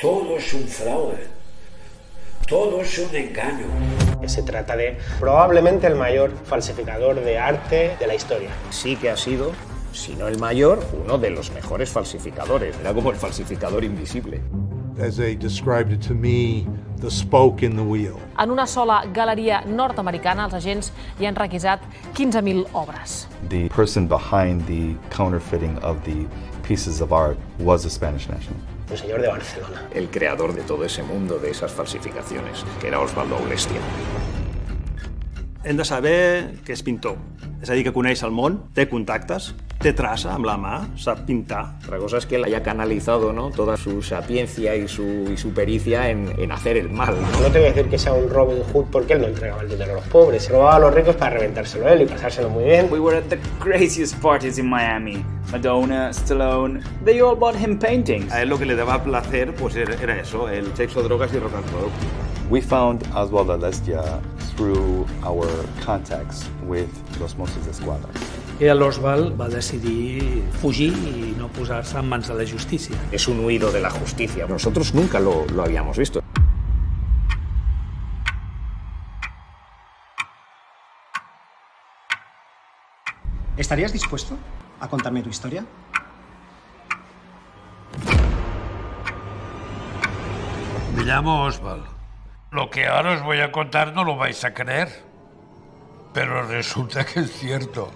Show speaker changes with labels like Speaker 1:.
Speaker 1: Todo es un fraude, todo es un engaño.
Speaker 2: Se trata de probablemente el mayor falsificador de arte de la historia.
Speaker 3: Sí que ha sido, si no el mayor, uno de los mejores falsificadores. Era como el falsificador invisible.
Speaker 4: As they described it to me, the spoke in the wheel.
Speaker 5: En una sola galeria nord-americana, els agents hi han requisat 15.000 obres.
Speaker 6: The person behind the counterfeiting of the pieces of art was a Spanish national.
Speaker 2: Un señor de Barcelona.
Speaker 3: El creador de todo ese mundo, de esas falsificaciones, que era Osvaldo Aulestia.
Speaker 7: Hem de saber que és pintor. És a dir, que coneix el món, té contactes, té traça amb la mà, sap pintar.
Speaker 3: Otra cosa es que él haya canalizado, ¿no?, toda su sapiencia y su pericia en hacer el mal, ¿no?
Speaker 2: No te voy a decir que sea un Robin Hood porque él no entregaba el dinero a los pobres. Se robaba a los ricos para reventárselo él y pasárselo muy bien.
Speaker 8: We were at the craziest parties in Miami. Madonna, Stallone, they all bought him paintings.
Speaker 7: A él lo que le daba placer pues era eso, el sexo, drogas y rock and roll.
Speaker 6: We found Osvaldo Aulestia through our contacts with los Mossos d'Esquadra.
Speaker 9: I l'Oswald va decidir fugir i no posar-se en mans de la justícia.
Speaker 3: Es un huido de la justicia. Nosotros nunca lo habíamos visto.
Speaker 10: ¿Estarías dispuesto a contarme tu historia?
Speaker 1: Me llamo Oswald. Lo que ahora os voy a contar no lo vais a creer, pero resulta que es cierto.